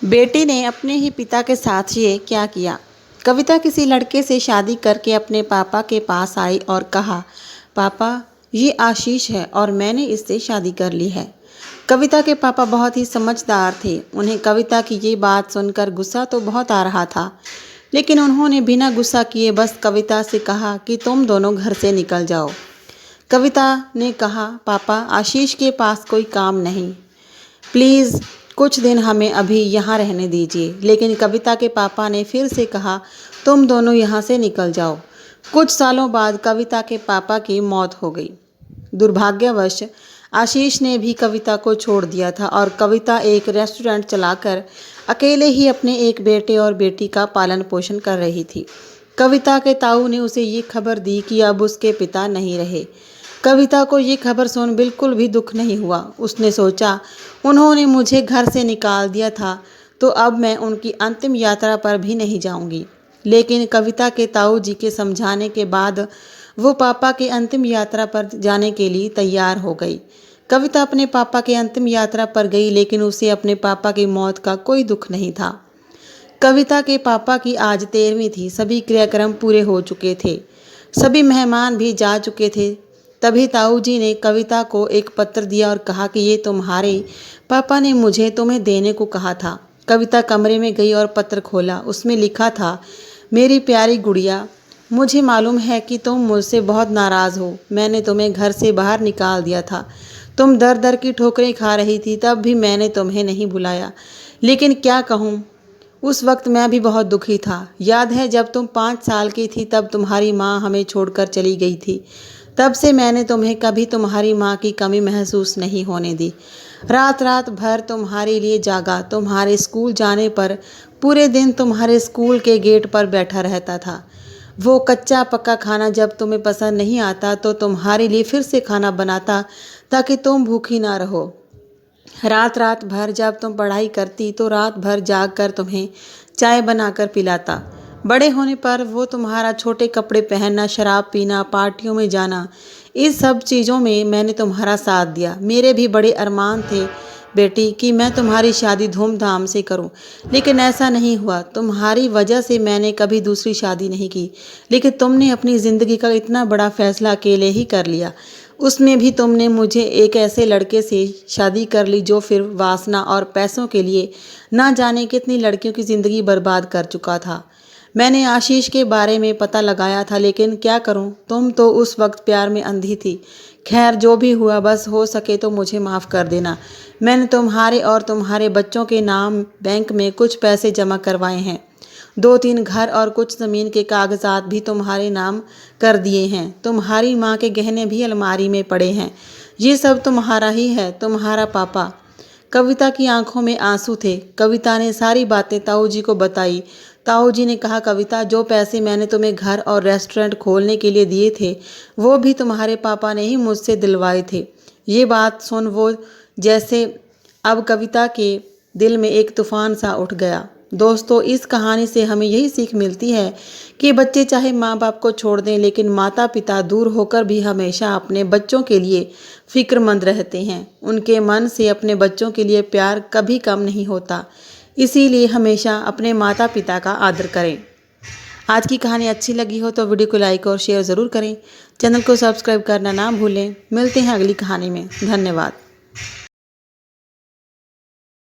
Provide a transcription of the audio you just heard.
बेटी ने अपने ही पिता के साथ ये क्या किया। कविता किसी लड़के से शादी करके अपने पापा के पास आई और कहा, पापा ये आशीष है और मैंने इससे शादी कर ली है। कविता के पापा बहुत ही समझदार थे। उन्हें कविता की ये बात सुनकर गुस्सा तो बहुत आ रहा था, लेकिन उन्होंने बिना गुस्सा किए बस कविता से कहा कि तुम दोनों घर से निकल जाओ। कविता ने कहा, पापा आशीष के पास कोई काम नहीं, प्लीज़ कुछ दिन हमें अभी यहाँ रहने दीजिए। लेकिन कविता के पापा ने फिर से कहा, तुम दोनों यहाँ से निकल जाओ। कुछ सालों बाद कविता के पापा की मौत हो गई। दुर्भाग्यवश आशीष ने भी कविता को छोड़ दिया था और कविता एक रेस्टोरेंट चलाकर अकेले ही अपने एक बेटे और बेटी का पालन पोषण कर रही थी। कविता के ताऊ ने उसे ये खबर दी कि अब उसके पिता नहीं रहे। कविता को ये खबर सुन बिल्कुल भी दुख नहीं हुआ। उसने सोचा, उन्होंने मुझे घर से निकाल दिया था तो अब मैं उनकी अंतिम यात्रा पर भी नहीं जाऊंगी। लेकिन कविता के ताऊ जी के समझाने के बाद वो पापा के अंतिम यात्रा पर जाने के लिए तैयार हो गई। कविता अपने पापा के अंतिम यात्रा पर गई, लेकिन उसे अपने पापा की मौत का कोई दुख नहीं था। कविता के पापा की आज 13वीं थी। सभी क्रियाक्रम पूरे हो चुके थे, सभी मेहमान भी जा चुके थे। तभी ताऊ जी ने कविता को एक पत्र दिया और कहा कि ये तुम्हारे पापा ने मुझे तुम्हें देने को कहा था। कविता कमरे में गई और पत्र खोला। उसमें लिखा था, मेरी प्यारी गुड़िया, मुझे मालूम है कि तुम मुझसे बहुत नाराज़ हो। मैंने तुम्हें घर से बाहर निकाल दिया था। तुम दर दर की ठोकरें खा रही थी, तब भी मैंने तुम्हें नहीं भुलाया। लेकिन क्या कहूँ, उस वक्त मैं भी बहुत दुखी था। याद है जब तुम 5 साल की थी तब तुम्हारी माँ हमें छोड़कर चली गई थी। तब से मैंने तुम्हें कभी तुम्हारी माँ की कमी महसूस नहीं होने दी। रात रात भर तुम्हारे लिए जागा। तुम्हारे स्कूल जाने पर पूरे दिन तुम्हारे स्कूल के गेट पर बैठा रहता था। वो कच्चा पक्का खाना जब तुम्हें पसंद नहीं आता तो तुम्हारे लिए फिर से खाना बनाता ताकि तुम भूखी ना रहो। रात रात भर जब तुम पढ़ाई करती तो रात भर जाग कर तुम्हें चाय बनाकर पिलाता। बड़े होने पर वो तुम्हारा छोटे कपड़े पहनना, शराब पीना, पार्टियों में जाना, इस सब चीज़ों में मैंने तुम्हारा साथ दिया। मेरे भी बड़े अरमान थे बेटी कि मैं तुम्हारी शादी धूमधाम से करूं, लेकिन ऐसा नहीं हुआ। तुम्हारी वजह से मैंने कभी दूसरी शादी नहीं की। लेकिन तुमने अपनी ज़िंदगी का इतना बड़ा फैसला अकेले ही कर लिया। उसमें भी तुमने मुझे एक ऐसे लड़के से शादी कर ली जो फिर वासना और पैसों के लिए ना जाने कितनी लड़कियों की ज़िंदगी बर्बाद कर चुका था। मैंने आशीष के बारे में पता लगाया था, लेकिन क्या करूं, तुम तो उस वक्त प्यार में अंधी थी। खैर जो भी हुआ, बस हो सके तो मुझे माफ़ कर देना। मैंने तुम्हारे और तुम्हारे बच्चों के नाम बैंक में कुछ पैसे जमा करवाए हैं। 2-3 घर और कुछ ज़मीन के कागजात भी तुम्हारे नाम कर दिए हैं। तुम्हारी माँ के गहने भी अलमारी में पड़े हैं। ये सब तुम्हारा ही है, तुम्हारा पापा। कविता की आंखों में आंसू थे। कविता ने सारी बातें ताऊ जी को बताई। ताऊ जी ने कहा, कविता, जो पैसे मैंने तुम्हें घर और रेस्टोरेंट खोलने के लिए दिए थे वो भी तुम्हारे पापा ने ही मुझसे दिलवाए थे। ये बात सुन वो जैसे अब कविता के दिल में एक तूफान सा उठ गया। दोस्तों, इस कहानी से हमें यही सीख मिलती है कि बच्चे चाहे माँ बाप को छोड़ दें, लेकिन माता पिता दूर होकर भी हमेशा अपने बच्चों के लिए फ़िक्रमंद रहते हैं। उनके मन से अपने बच्चों के लिए प्यार कभी कम नहीं होता। इसीलिए हमेशा अपने माता पिता का आदर करें। आज की कहानी अच्छी लगी हो तो वीडियो को लाइक और शेयर ज़रूर करें। चैनल को सब्सक्राइब करना ना भूलें। मिलते हैं अगली कहानी में। धन्यवाद।